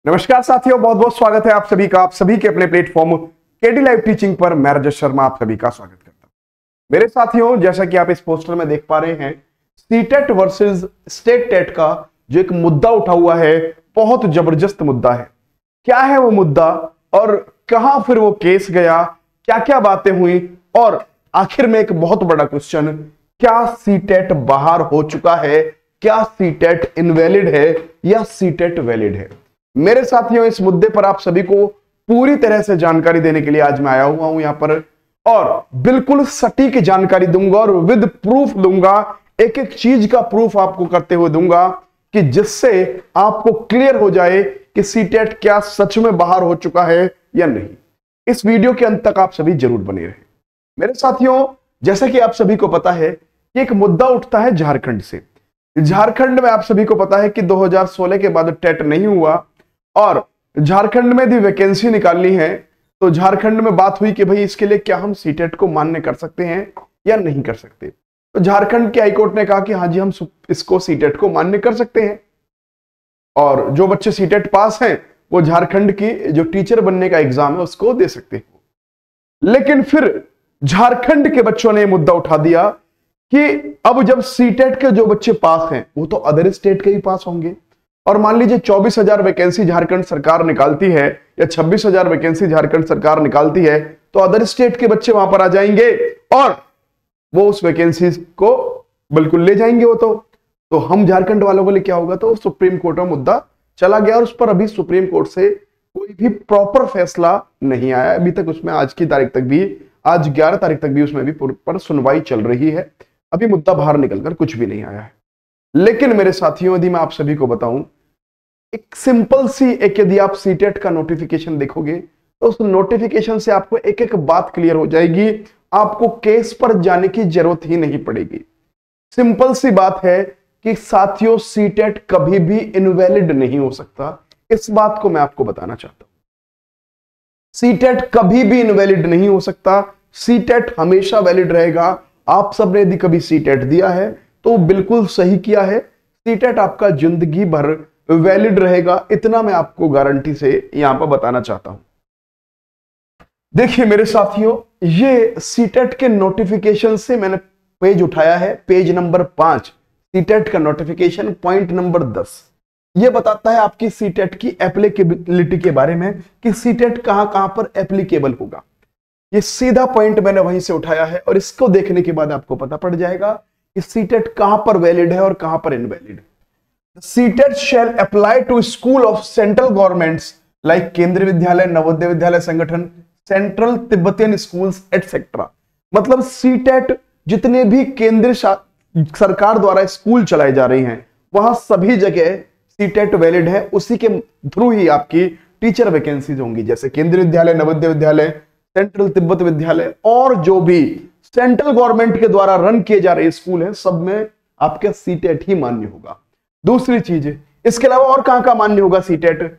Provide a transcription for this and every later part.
नमस्कार साथियों, बहुत बहुत स्वागत है आप सभी का, आप सभी के अपने प्लेटफॉर्म केडी लाइव टीचिंग पर। मैं राजेश शर्मा आप सभी का स्वागत करता हूं। मेरे साथियों, जैसा कि आप इस पोस्टर में देख पा रहे हैं, सीटेट वर्सेस स्टेट टेट का जो एक मुद्दा उठा हुआ है, बहुत जबरदस्त मुद्दा है। क्या है वो मुद्दा और कहां फिर वो केस गया, क्या क्या बातें हुई और आखिर में एक बहुत बड़ा क्वेश्चन, क्या सीटेट बाहर हो चुका है, क्या सीटेट इनवैलिड है या सीटेट वैलिड है। मेरे साथियों, इस मुद्दे पर आप सभी को पूरी तरह से जानकारी देने के लिए आज मैं आया हुआ हूं यहां पर, और बिल्कुल सटीक जानकारी दूंगा और विद प्रूफ दूंगा। एक एक चीज का प्रूफ आपको करते हुए दूंगा कि जिससे आपको क्लियर हो जाए कि सीटेट क्या सच में बाहर हो चुका है या नहीं। इस वीडियो के अंत तक आप सभी जरूर बने रहे। मेरे साथियों, जैसा कि आप सभी को पता है कि एक मुद्दा उठता है झारखंड से। झारखंड में आप सभी को पता है कि 2016 के बाद टेट नहीं हुआ और झारखंड में भी वैकेंसी निकालनी है। तो झारखंड में बात हुई कि भाई इसके लिए क्या हम सीटेट को मान्य कर सकते हैं या नहीं कर सकते। तो झारखंड के हाईकोर्ट ने कहा कि हाँ जी, हम इसको सीटेट को मान्य कर सकते हैं और जो बच्चे सीटेट पास हैं वो झारखंड की जो टीचर बनने का एग्जाम है उसको दे सकते हैं। लेकिन फिर झारखंड के बच्चों ने मुद्दा उठा दिया कि अब जब सीटेट के जो बच्चे पास हैं वो तो अदर स्टेट के ही पास होंगे, और मान लीजिए 24,000 वैकेंसी झारखंड सरकार निकालती है या 26,000 वैकेंसी झारखंड सरकार निकालती है, तो अदर स्टेट के बच्चे वहां पर आ जाएंगे और वो उस वैकेंसी को बिल्कुल ले जाएंगे। वो तो हम झारखंड वालों को लिए क्या होगा। तो सुप्रीम कोर्ट में मुद्दा चला गया और उस पर अभी सुप्रीम कोर्ट से कोई भी प्रॉपर फैसला नहीं आया अभी तक। उसमें आज की तारीख तक भी, आज 11 तारीख तक भी उसमें भी पर सुनवाई चल रही है। अभी मुद्दा बाहर निकलकर कुछ भी नहीं आया है। लेकिन मेरे साथियों, यदि मैं आप सभी को बताऊं, एक सिंपल सी यदि आप सीटेट का नोटिफिकेशन देखोगे तो उस नोटिफिकेशन से आपको एक एक बात क्लियर हो जाएगी। आपको केस पर जाने की जरूरत ही नहीं पड़ेगी। सिंपल सी बात है कि साथियों, सीटेट कभी भी इनवैलिड नहीं हो सकता। इस बात को मैं आपको बताना चाहता हूं। सीटेट कभी भी इनवैलिड नहीं हो सकता। सीटेट हमेशा वैलिड रहेगा। आप सबने यदि कभी सीटेट दिया है तो बिल्कुल सही किया है। सीटेट आपका जिंदगी भर वैलिड रहेगा, इतना मैं आपको गारंटी से यहां पर बताना चाहता हूं। देखिए मेरे साथियों, ये सीटेट के नोटिफिकेशन से मैंने पेज उठाया है, पेज नंबर 5, सीटेट का नोटिफिकेशन, पॉइंट नंबर 10। यह बताता है आपकी सीटेट की एप्लीकेबिलिटी के बारे में कि सीटेट कहां कहां पर एप्लीकेबल होगा। ये सीधा पॉइंट मैंने वहीं से उठाया है और इसको देखने के बाद आपको पता पड़ जाएगा कि सीटेट कहां पर वैलिड है और कहां पर invalid. CTET shall apply to school of central governments like Kendriya Vidyalaya, Navodaya Vidyalaya Sangathan, central Tibetan schools etcetera. मतलब सीटेट जितने भी केंद्र सरकार द्वारा स्कूल चलाए जा रहे हैं वहां सभी जगह सीटेट वैलिड है। उसी के थ्रू ही आपकी टीचर वैकेंसीज होंगी, जैसे केंद्रीय विद्यालय, नवोदय विद्यालय, सेंट्रल तिब्बत विद्यालय और जो भी सेंट्रल गवर्नमेंट के द्वारा रन किए जा रहे स्कूल हैं, सब में आपका सीटेट ही मान्य होगा। दूसरी चीज, इसके अलावा और कहां का मान्य होगा CTET?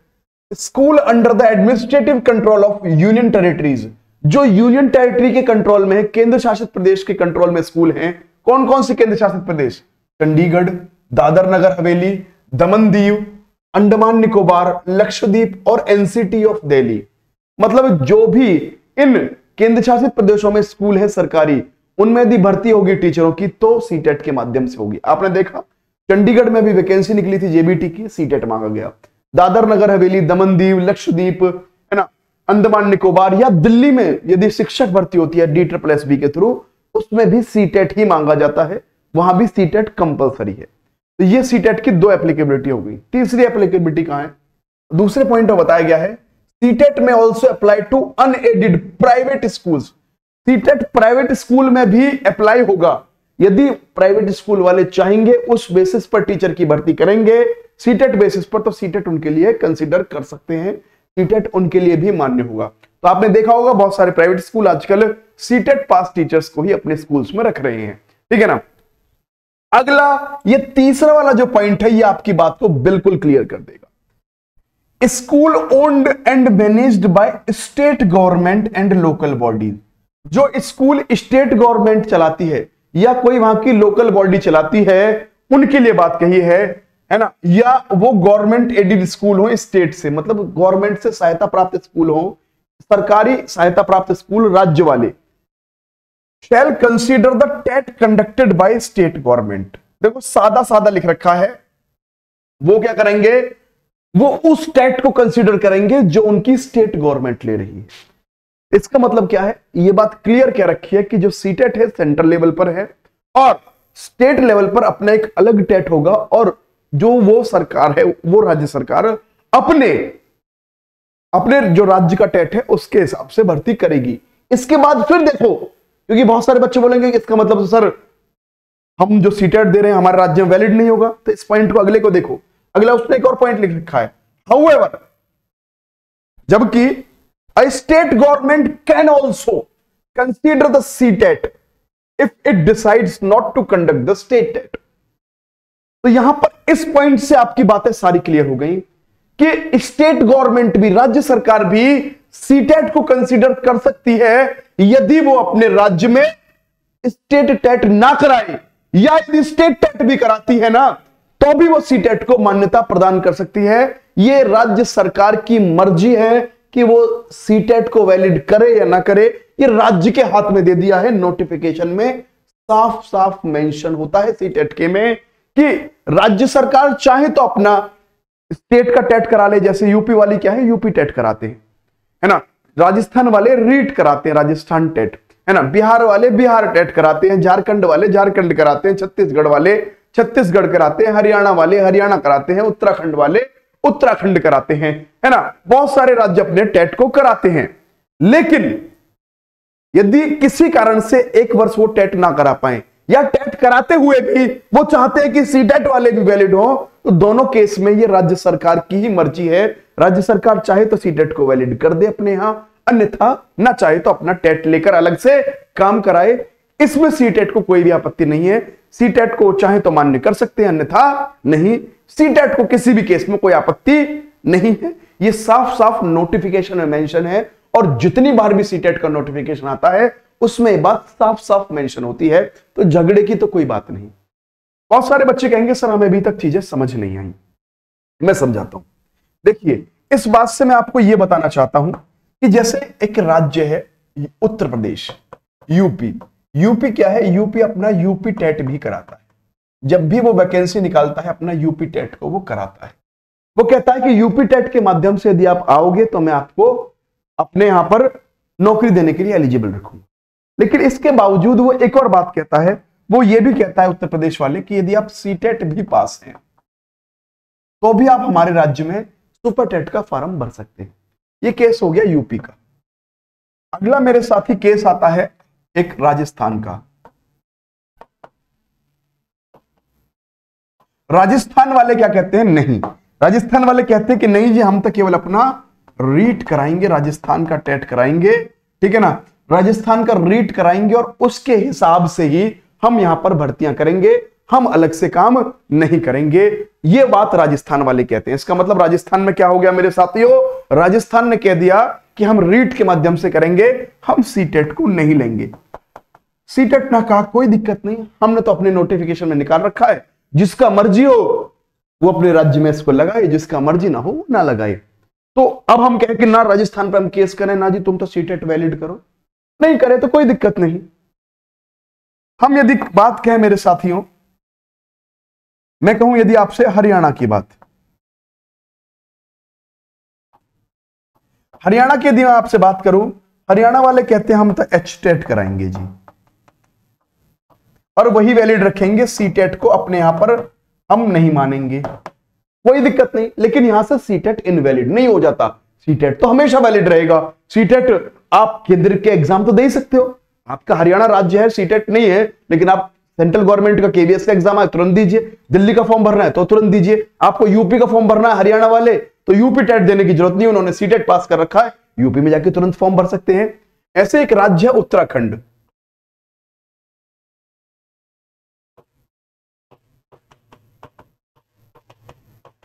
School under the administrative control of union territories. जो यूनियन टेरिटरी के कंट्रोल में है, केंद्र शासित प्रदेश के कंट्रोल में स्कूल हैं। कौन कौन से केंद्र शासित प्रदेश? चंडीगढ़, दादर नगर हवेली, दमन दीव, अंडमान निकोबार, लक्षद्वीप और एनसीटी ऑफ दिल्ली। मतलब जो भी इन केंद्र शासित प्रदेशों में स्कूल है सरकारी, उनमें यदि भर्ती होगी टीचरों की तो सीटेट के माध्यम से होगी। आपने देखा चंडीगढ़ में भी वैकेंसी निकली थी जेबीटी की, सीटेट मांगा गया। दादर नगर हवेली, दमन दीव, लक्षद्वीप, है ना, अंडमान निकोबार या दिल्ली में यदि शिक्षक भर्ती होती है DSSB के थ्रू, उसमें भी सीटेट ही मांगा जाता है। वहां भी सीटेट कंपलसरी है। तो ये सीटेट की 2 एप्लीकेबिलिटी हो गई। तीसरी एप्लीकेबिलिटी कहां है? दूसरे पॉइंट में बताया गया है, सीटेट में also apply to unaided private schools. CTET private school में भी अप्लाई होगा। यदि प्राइवेट स्कूल वाले चाहेंगे उस बेसिस पर टीचर की भर्ती करेंगे सीटेट बेसिस पर, तो सीटेट उनके लिए कंसीडर कर सकते हैं। सीटेट उनके लिए भी मान्य होगा। तो आपने देखा होगा बहुत सारे प्राइवेट स्कूल आजकल सीटेट पास टीचर्स को ही अपने स्कूल्स में रख रहे हैं। ठीक है ना। अगला, ये तीसरा वाला जो पॉइंट है, ये आपकी बात को बिल्कुल क्लियर कर देगा। School owned and managed by state government and local bodies. जो स्कूल स्टेट गवर्नमेंट चलाती है या कोई वहां की लोकल बॉडी चलाती है, उनके लिए बात कही है है ना, या वो गवर्नमेंट एडेड स्कूल हो स्टेट से, मतलब गवर्नमेंट से सहायता प्राप्त स्कूल हो, सरकारी सहायता प्राप्त स्कूल राज्य वाले, shall consider the TET conducted by state government. देखो सादा सादा लिख रखा है, वो क्या करेंगे, वो उस टेट को कंसीडर करेंगे जो उनकी स्टेट गवर्नमेंट ले रही है। इसका मतलब क्या है, ये बात क्लियर क्या रखी है कि जो सीटेट है सेंट्रल लेवल पर है और स्टेट लेवल पर अपना एक अलग टेट होगा, और जो वो सरकार है, वो राज्य सरकार अपने अपने जो राज्य का टेट है उसके हिसाब से भर्ती करेगी। इसके बाद फिर देखो, क्योंकि बहुत सारे बच्चे बोलेंगे इसका मतलब सर हम जो सीटेट दे रहे हैं हमारे राज्य में वैलिड नहीं होगा, तो इस पॉइंट को अगले को देखो, अगला उसने एक और पॉइंट लिख रखा है, हाउएवर, जबकि a state government can also consider the CTET if it decides not to conduct the state TET. तो यहां पर इस पॉइंट से आपकी बातें सारी क्लियर हो गई कि स्टेट गवर्नमेंट भी, राज्य सरकार भी सीटेट को कंसीडर कर सकती है यदि वो अपने राज्य में स्टेट टेट ना कराए, या यदि स्टेट टेट भी कराती है ना तो भी वो सीटेट को मान्यता प्रदान कर सकती है। ये राज्य सरकार की मर्जी है कि वो सीटेट को वैलिड करे या ना करे, ये राज्य के हाथ में दे दिया है। नोटिफिकेशन में साफ साफ मेंशन होता है सीटेट के में कि राज्य सरकार चाहे तो अपना स्टेट का टेट करा ले, जैसे यूपी वाली क्या है, यूपी टेट कराते हैं, है ना, राजस्थान वाले रीट कराते हैं, राजस्थान टेट, है ना, बिहार वाले बिहार टेट कराते हैं, झारखंड वाले झारखंड कराते हैं, छत्तीसगढ़ वाले छत्तीसगढ़ कराते हैं, हरियाणा वाले हरियाणा कराते हैं, उत्तराखंड वाले उत्तराखंड कराते हैं, है ना, बहुत सारे राज्य अपने टेट को कराते हैं। लेकिन यदि किसी कारण से एक वर्ष वो टेट ना करा पाए, या टेट कराते हुए भी वो चाहते हैं कि सीटेट वाले भी वैलिड हो, तो दोनों केस में ये राज्य सरकार की ही मर्जी है। राज्य सरकार चाहे तो सीटेट को वैलिड कर दे अपने यहां, अन्यथा ना चाहे तो अपना टेट लेकर अलग से काम कराए। इसमें सीटेट को कोई भी आपत्ति नहीं है, सीटेट को चाहे तो मान्य कर सकते हैं, अन्यथा नहीं। सीटेट को किसी भी केस में कोई आपत्ति नहीं है, ये साफ साफ नोटिफिकेशन में मेंशन है, और जितनी बार भी सीटेट का नोटिफिकेशन आता है उसमें ये बात साफ साफ मेंशन होती है, तो झगड़े की तो कोई बात नहीं। बहुत सारे बच्चे कहेंगे सर हमें अभी तक चीजें समझ नहीं आई, मैं समझाता हूं। देखिए इस बात से मैं आपको यह बताना चाहता हूं कि जैसे एक राज्य है उत्तर प्रदेश, यूपी, यूपी क्या है, यूपी अपना यूपी टेट भी कराता है। जब भी वो वैकेंसी निकालता है अपना यूपी टेट को वो कराता है। वो कहता है कि यूपी टेट के माध्यम से यदि आप आओगे तो मैं आपको अपने यहां पर नौकरी देने के लिए एलिजिबल रखूंगा। लेकिन इसके बावजूद वो एक और बात कहता है, वो ये भी कहता है उत्तर प्रदेश वाले कि यदि आप सीटेट भी पास हैं तो भी आप हमारे राज्य में सुपर टेट का फॉर्म भर सकते हैं। ये केस हो गया यूपी का। अगला मेरे साथ ही केस आता है एक राजस्थान का। राजस्थान वाले क्या कहते हैं, नहीं, राजस्थान वाले कहते हैं कि नहीं जी हम तो केवल अपना रीट कराएंगे, राजस्थान का टेट कराएंगे, ठीक है ना, राजस्थान का रीट कराएंगे और उसके हिसाब से ही हम यहां पर भर्तियां करेंगे, हम अलग से काम नहीं करेंगे। ये बात राजस्थान वाले कहते हैं। इसका मतलब राजस्थान में क्या हो गया मेरे साथियों, राजस्थान ने कह दिया कि हम रीट के माध्यम से करेंगे, हम सीटेट को नहीं लेंगे। सीटेट ना कहा कोई दिक्कत नहीं, हमने तो अपने नोटिफिकेशन में निकाल रखा है, जिसका मर्जी हो वो अपने राज्य में इसको लगाए, जिसका मर्जी ना हो वो ना लगाए। तो अब हम कहें कि ना राजस्थान पर हम केस करें, ना जी तुम तो सीटेट वैलिड करो, नहीं करे तो कोई दिक्कत नहीं। हम यदि बात कहें मेरे साथियों, मैं कहूं यदि आपसे हरियाणा की बात, हरियाणा की यदि मैं आपसे बात करूं, हरियाणा वाले कहते हैं हम तो एच टेट कराएंगे जी, और वही वैलिड रखेंगे, सीटेट को अपने यहां पर हम नहीं मानेंगे, कोई दिक्कत नहीं। लेकिन यहां से सीटेट इनवैलिड नहीं हो जाता, सीटेट तो हमेशा वैलिड रहेगा। सीटेट आप केंद्र के एग्जाम तो दे ही सकते हो, आपका हरियाणा राज्य है, सीटेट नहीं है, लेकिन आप सेंट्रल गवर्नमेंट का केवीएस का एग्जाम है तुरंत दीजिए, दिल्ली का फॉर्म भरना है तो तुरंत दीजिए, आपको यूपी का फॉर्म भरना है हरियाणा वाले तो यूपी टेट देने की जरूरत नहीं, उन्होंने सीटेट पास कर रखा है, यूपी में जाके तुरंत फॉर्म भर सकते हैं। ऐसे एक राज्य है उत्तराखंड।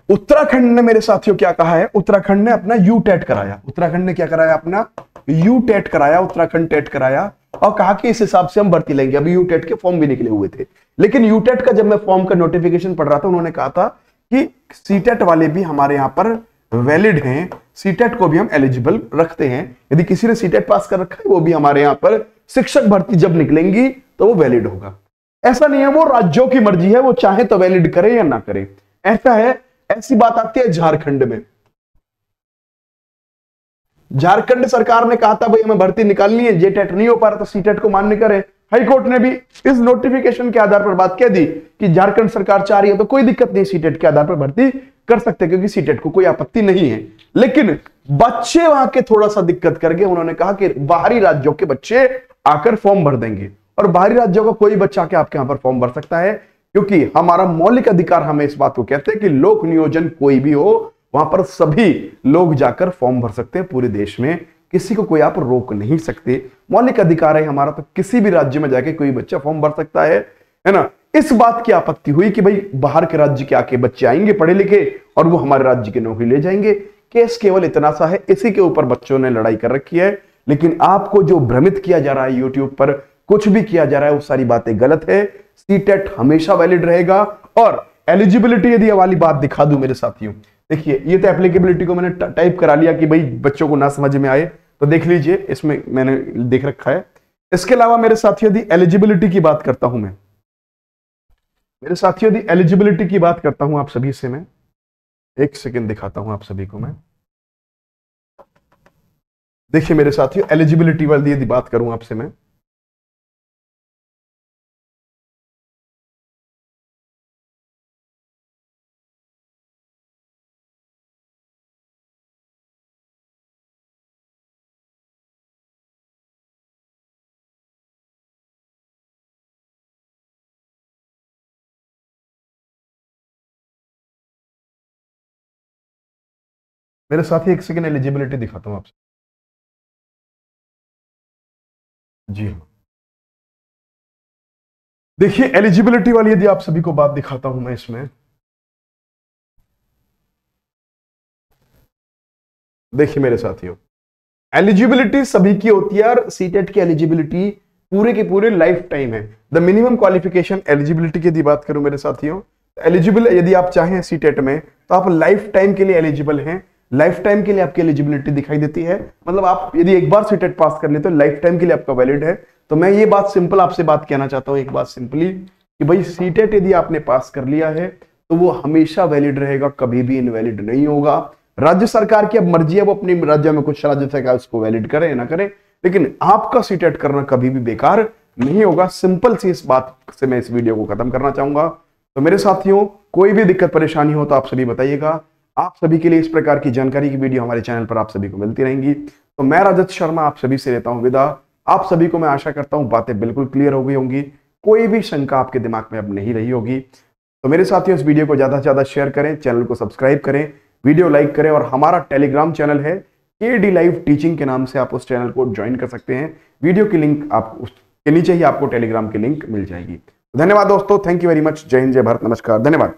उत्तराखंड ने मेरे साथियों क्या कहा है, उत्तराखंड ने अपना यू टेट कराया, उत्तराखंड ने क्या कराया, अपना यू टेट कराया, उत्तराखंड टेट कराया, और कहा कि इस हिसाब से हम भर्ती लेंगे। अभी यू टेट के फॉर्म भी निकले हुए थे, लेकिन यू टेट का जब मैं फॉर्म का नोटिफिकेशन पढ़ रहा था, उन्होंने कहा था कि सीटेट वाले भी हमारे यहाँ पर वैलिड हैं, सीटेट को भी हम एलिजिबल रखते हैं। यदि किसी ने सीटेट पास कर रखा है वो भी हमारे यहाँ पर शिक्षक भर्ती जब निकलेंगी तो वो वैलिड होगा। ऐसा नहीं है, वो राज्यों की मर्जी है, वो चाहे तो वैलिड करे या ना करे। ऐसा है, ऐसी बात आती है झारखंड में। झारखंड सरकार ने कहा था भाई हमें भर्ती निकालनी है, जेटेट नहीं हो पा रहा तो सीटेट को मान्य करे। हाईकोर्ट ने भी इस नोटिफिकेशन के आधार पर बात कह दी कि झारखंड सरकार चाह रही है तो कोई दिक्कत नहीं, सीटेट के आधार पर भर्ती कर सकते क्योंकि सीटेट को कोई आपत्ति नहीं है। लेकिन बच्चे वहां के थोड़ा सा दिक्कत करके उन्होंने कहा कि बाहरी राज्यों के बच्चे आकर फॉर्म भर देंगे, और बाहरी राज्यों का कोई बच्चा आके आपके यहां पर फॉर्म भर सकता है, क्योंकि हमारा मौलिक अधिकार हमें इस बात को कहते हैं कि लोक नियोजन कोई भी हो वहां पर सभी लोग जाकर फॉर्म भर सकते हैं पूरे देश में, किसी को कोई आप रोक नहीं सकते। मौलिक अधिकार है हमारा, तो किसी भी राज्य में जाके कोई बच्चा फॉर्म भर सकता है ना। इस बात की आपत्ति हुई कि भाई बाहर के राज्य के आके बच्चे आएंगे पढ़े लिखे और वो हमारे राज्य की नौकरी ले जाएंगे। केस केवल इतना सा है, इसी के ऊपर बच्चों ने लड़ाई कर रखी है। लेकिन आपको जो भ्रमित किया जा रहा है, यूट्यूब पर कुछ भी किया जा रहा है, वो सारी बातें गलत है। सीटेट हमेशा वैलिड रहेगा। और एलिजिबिलिटी यदि वाली बात दिखा दूं मेरे साथियों, देखिए ये तो एप्लीकेबिलिटी को मैंने टाइप करा लिया कि भाई बच्चों को ना समझ में आए तो देख लीजिए, इसमें मैंने देख रखा है। इसके अलावा मेरे साथियों यदि एलिजिबिलिटी की बात करता हूं मैं, मेरे साथियों यदि एलिजिबिलिटी की बात करता हूं आप सभी से, मैं एक सेकेंड दिखाता हूं आप सभी को मैं। देखिए मेरे साथियों एलिजिबिलिटी वाली यदि बात करूं आपसे मैं, मेरे साथी एक सेकेंड एलिजिबिलिटी दिखाता हूं आपसे। जी हाँ, देखिए एलिजिबिलिटी वाली यदि आप सभी को बात दिखाता हूं मैं इसमें, देखिए मेरे साथियों एलिजिबिलिटी सभी की होती है, और सीटेट की एलिजिबिलिटी पूरे के पूरे लाइफ टाइम है। द मिनिमम क्वालिफिकेशन एलिजिबिलिटी की यदि बात करूं मेरे साथियों, एलिजिबल यदि आप चाहें सीटेट में तो आप लाइफ टाइम के लिए एलिजिबल हैं। लाइफ टाइम के लिए आपकी एलिजिबिलिटी दिखाई देती है, मतलब आप यदि एक बार सीटेट पास कर लेते तो लाइफ टाइम के लिए आपका वैलिड है। तो मैं ये बात सिंपल आपसे बात कहना चाहता हूं, एक बात सिंपली कि भाई सीटेट यदि आपने पास कर लिया है तो वो हमेशा वैलिड रहेगा, कभी भी इनवैलिड नहीं होगा। राज्य सरकार की अब मर्जी है, वो अपनी राज्य में कुछ राज्य सरकार उसको वैलिड करे ना करे, लेकिन आपका सीटेट करना कभी भी बेकार नहीं होगा। सिंपल सी इस बात से मैं इस वीडियो को खत्म करना चाहूंगा। तो मेरे साथियों कोई भी दिक्कत परेशानी हो तो आप सभी बताइएगा। आप सभी के लिए इस प्रकार की जानकारी की वीडियो हमारे चैनल पर आप सभी को मिलती रहेंगी। तो मैं रजत शर्मा आप सभी से लेता हूं विदा। आप सभी को मैं आशा करता हूं बातें बिल्कुल क्लियर हो गई होंगी, कोई भी शंका आपके दिमाग में अब नहीं रही होगी। तो मेरे साथियों इस वीडियो को ज्यादा से ज्यादा शेयर करें, चैनल को सब्सक्राइब करें, वीडियो लाइक करें, और हमारा टेलीग्राम चैनल है केडी लाइव टीचिंग के नाम से, आप उस चैनल को ज्वाइन कर सकते हैं। वीडियो की लिंक आप उसके नीचे ही आपको टेलीग्राम की लिंक मिल जाएगी। धन्यवाद दोस्तों, थैंक यू वेरी मच। जय हिंद, जय भारत, नमस्कार, धन्यवाद।